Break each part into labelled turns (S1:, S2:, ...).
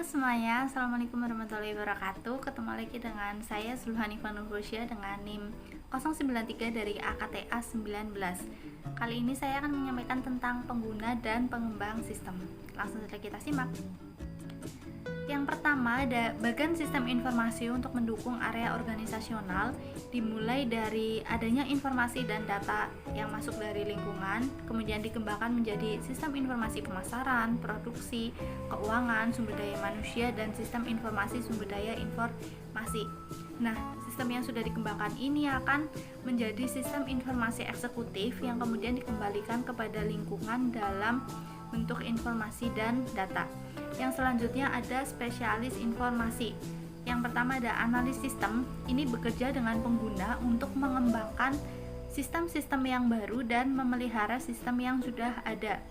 S1: semuanya, Assalamualaikum warahmatullahi wabarakatuh. Ketemu lagi dengan saya Zulhanifah Nurhusya dengan NIM 093 dari AKTA 19. Kali ini saya akan menyampaikan tentang pengguna dan pengembang sistem. Langsung saja kita simak. Yang pertama ada bagan sistem informasi untuk mendukung area organisasional, dimulai dari adanya informasi dan data yang masuk dari lingkungan, kemudian dikembangkan menjadi sistem informasi pemasaran, produksi, keuangan, sumber daya manusia, dan sistem informasi sumber daya informasi. Nah, sistem yang sudah dikembangkan ini akan menjadi sistem informasi eksekutif yang kemudian dikembalikan kepada lingkungan dalam bentuk informasi dan data. Yang selanjutnya ada spesialis informasi. Yang pertama ada analis sistem. Ini bekerja dengan pengguna untuk mengembangkan sistem-sistem yang baru dan memelihara sistem yang sudah ada.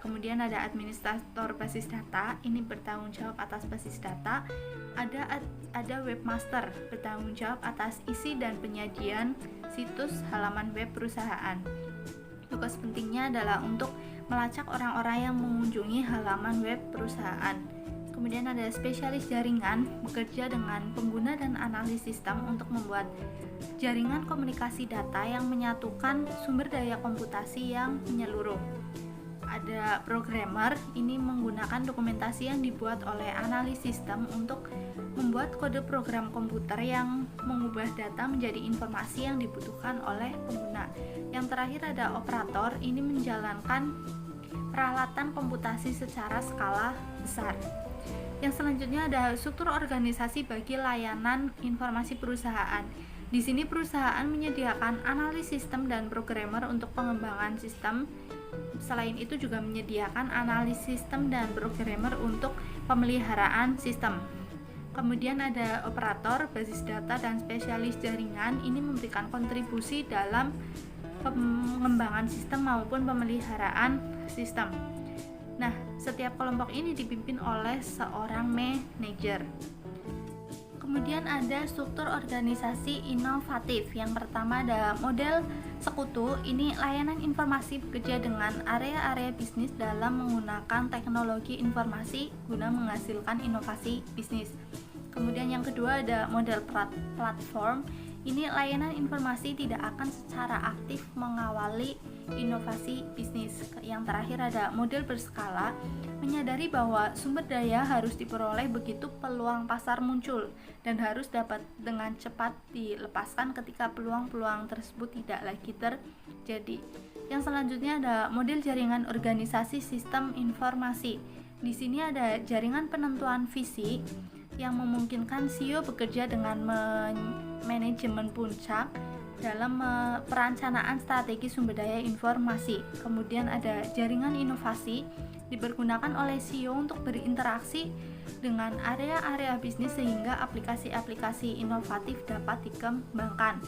S1: Kemudian ada administrator basis data, ini bertanggung jawab atas basis data. Ada webmaster, bertanggung jawab atas isi dan penyajian situs halaman web perusahaan. Tugas pentingnya adalah untuk melacak orang-orang yang mengunjungi halaman web perusahaan. Kemudian ada spesialis jaringan, bekerja dengan pengguna dan analis sistem untuk membuat jaringan komunikasi data yang menyatukan sumber daya komputasi yang menyeluruh. Ada programmer, ini menggunakan dokumentasi yang dibuat oleh analis sistem untuk membuat kode program komputer yang mengubah data menjadi informasi yang dibutuhkan oleh pengguna. Yang terakhir ada operator, ini menjalankan peralatan komputasi secara skala besar. Yang selanjutnya ada struktur organisasi bagi layanan informasi perusahaan. Di sini perusahaan menyediakan analis sistem dan programmer untuk pengembangan sistem. Selain itu juga menyediakan analis sistem dan programmer untuk pemeliharaan sistem. Kemudian ada operator, basis data, dan spesialis jaringan. Ini memberikan kontribusi dalam pengembangan sistem maupun pemeliharaan sistem. Nah, setiap kelompok ini dipimpin oleh seorang manajer. Kemudian ada struktur organisasi inovatif. Yang pertama ada model sekutu. Ini layanan informasi bekerja dengan area-area bisnis dalam menggunakan teknologi informasi guna menghasilkan inovasi bisnis. Kemudian yang kedua ada model platform. Ini layanan informasi tidak akan secara aktif mengawali inovasi bisnis. Yang terakhir ada model berskala, menyadari bahwa sumber daya harus diperoleh begitu peluang pasar muncul dan harus dapat dengan cepat dilepaskan ketika peluang-peluang tersebut tidak lagi terjadi. Yang selanjutnya ada model jaringan organisasi sistem informasi. Di sini ada jaringan penentuan visi yang memungkinkan CEO bekerja dengan manajemen puncak dalam perencanaan strategi sumber daya informasi. Kemudian ada jaringan inovasi, dipergunakan oleh CEO untuk berinteraksi dengan area-area bisnis sehingga aplikasi-aplikasi inovatif dapat dikembangkan.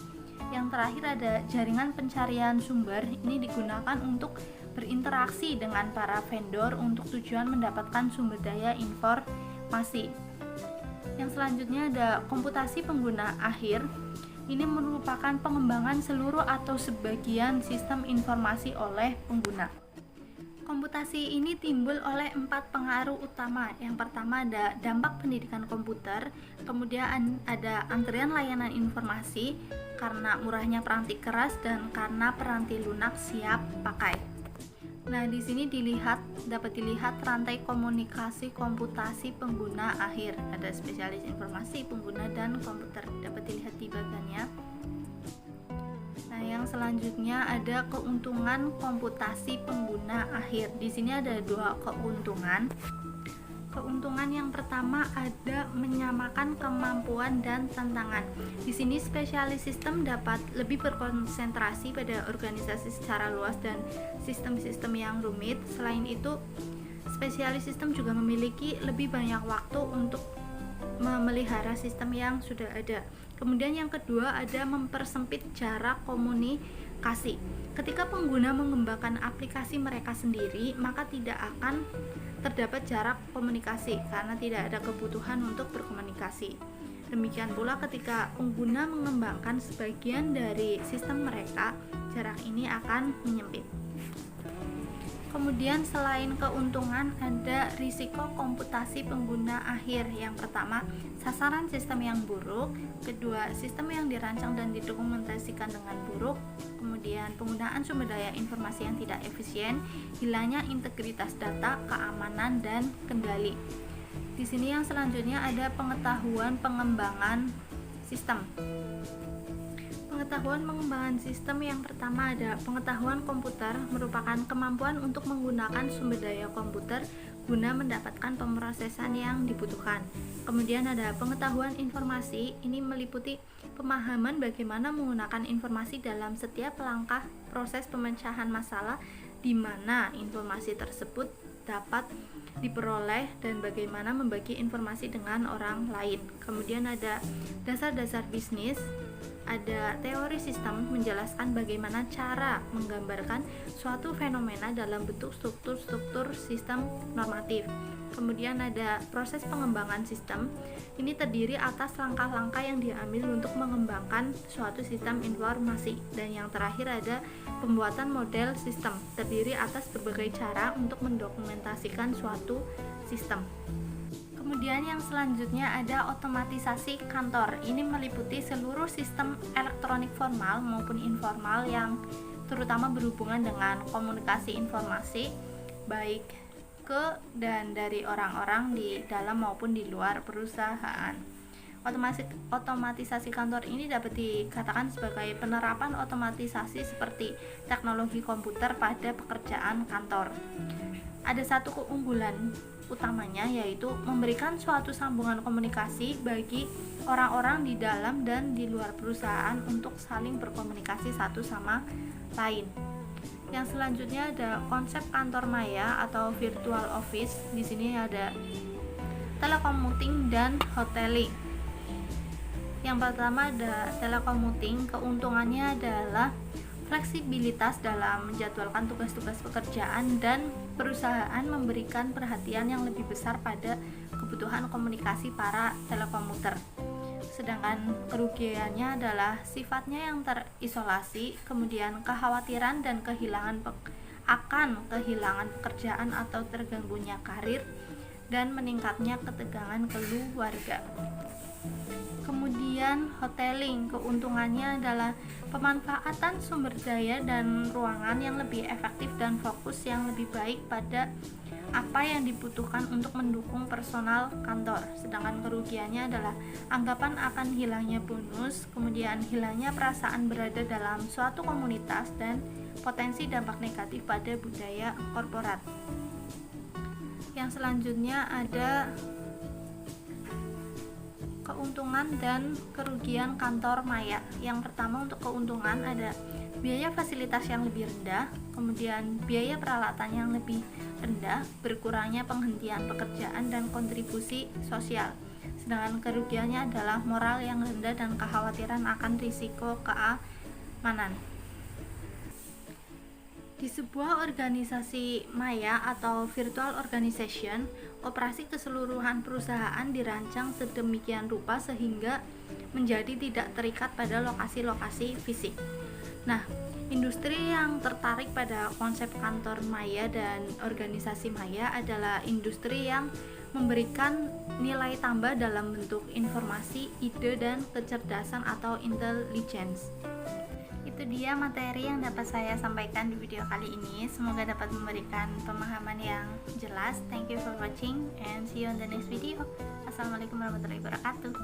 S1: Yang terakhir ada jaringan pencarian sumber, ini digunakan untuk berinteraksi dengan para vendor untuk tujuan mendapatkan sumber daya informasi. Yang selanjutnya ada komputasi pengguna akhir. Ini merupakan pengembangan seluruh atau sebagian sistem informasi oleh pengguna. Komputasi ini timbul oleh 4 pengaruh utama. Yang pertama ada dampak pendidikan komputer, kemudian ada antrian layanan informasi karena murahnya peranti keras dan karena peranti lunak siap pakai. Nah, di sini dapat dilihat rantai komunikasi komputasi pengguna akhir. Ada spesialis informasi, pengguna, dan komputer. Dapat dilihat di bagiannya. Nah, yang selanjutnya ada keuntungan komputasi pengguna akhir. Di sini ada 2 keuntungan. Keuntungan yang pertama ada menyamakan kemampuan dan tantangan. Di sini spesialis sistem dapat lebih berkonsentrasi pada organisasi secara luas dan sistem-sistem yang rumit. Selain itu, spesialis sistem juga memiliki lebih banyak waktu untuk memelihara sistem yang sudah ada. Kemudian yang kedua ada mempersempit jarak komunikasi. Ketika pengguna mengembangkan aplikasi mereka sendiri, maka tidak akan terdapat jarak komunikasi karena tidak ada kebutuhan untuk berkomunikasi. Demikian pula ketika pengguna mengembangkan sebagian dari sistem mereka, jarak ini akan menyempit. Kemudian selain keuntungan ada risiko komputasi pengguna akhir. Yang pertama, sasaran sistem yang buruk. Kedua, sistem yang dirancang dan didokumentasikan dengan buruk. Kemudian penggunaan sumber daya informasi yang tidak efisien, hilangnya integritas data, keamanan dan kendali. Di sini yang selanjutnya ada pengetahuan pengembangan sistem. Pengetahuan pengembangan sistem yang pertama ada pengetahuan komputer, merupakan kemampuan untuk menggunakan sumber daya komputer guna mendapatkan pemrosesan yang dibutuhkan. Kemudian ada pengetahuan informasi, ini meliputi pemahaman bagaimana menggunakan informasi dalam setiap langkah proses pemecahan masalah di mana informasi tersebut dapat diperoleh dan bagaimana membagi informasi dengan orang lain. Kemudian ada dasar-dasar bisnis, ada teori sistem menjelaskan bagaimana cara menggambarkan suatu fenomena dalam bentuk struktur-struktur sistem normatif. Kemudian ada proses pengembangan sistem, ini terdiri atas langkah-langkah yang diambil untuk mengembangkan suatu sistem informasi. Dan yang terakhir ada pembuatan model sistem, terdiri atas berbagai cara untuk mendokumentasikan suatu sistem. Kemudian yang selanjutnya ada otomatisasi kantor. Ini meliputi seluruh sistem elektronik formal maupun informal yang terutama berhubungan dengan komunikasi informasi baik ke dan dari orang-orang di dalam maupun di luar perusahaan. Otomatisasi kantor ini dapat dikatakan sebagai penerapan otomatisasi seperti teknologi komputer pada pekerjaan kantor. Ada satu keunggulan utamanya, yaitu memberikan suatu sambungan komunikasi bagi orang-orang di dalam dan di luar perusahaan untuk saling berkomunikasi satu sama lain. Yang selanjutnya ada konsep kantor maya atau virtual office. Di sini ada telekommuting dan hoteling. Yang pertama ada telekommuting, keuntungannya adalah fleksibilitas dalam menjadwalkan tugas-tugas pekerjaan dan perusahaan memberikan perhatian yang lebih besar pada kebutuhan komunikasi para telekomuter. Sedangkan kerugiannya adalah sifatnya yang terisolasi, kemudian kekhawatiran dan akan kehilangan pekerjaan atau terganggunya karir dan meningkatnya ketegangan keluarga. Kemudian hoteling, keuntungannya adalah pemanfaatan sumber daya dan ruangan yang lebih efektif dan fokus yang lebih baik pada apa yang dibutuhkan untuk mendukung personal kantor. Sedangkan kerugiannya adalah anggapan akan hilangnya bonus, kemudian hilangnya perasaan berada dalam suatu komunitas dan potensi dampak negatif pada budaya korporat. Yang selanjutnya ada keuntungan dan kerugian kantor maya. Yang pertama untuk keuntungan ada biaya fasilitas yang lebih rendah, kemudian biaya peralatan yang lebih rendah, berkurangnya penghentian pekerjaan dan kontribusi sosial. Sedangkan kerugiannya adalah moral yang rendah dan kekhawatiran akan risiko keamanan. Di sebuah organisasi maya atau virtual organization, operasi keseluruhan perusahaan dirancang sedemikian rupa sehingga menjadi tidak terikat pada lokasi-lokasi fisik. Nah, industri yang tertarik pada konsep kantor maya dan organisasi maya adalah industri yang memberikan nilai tambah dalam bentuk informasi, ide, dan kecerdasan atau intelligence. Itu dia materi yang dapat saya sampaikan di video kali ini. Semoga dapat memberikan pemahaman yang jelas. Thank you for watching and see you on the next video. Assalamualaikum warahmatullahi wabarakatuh.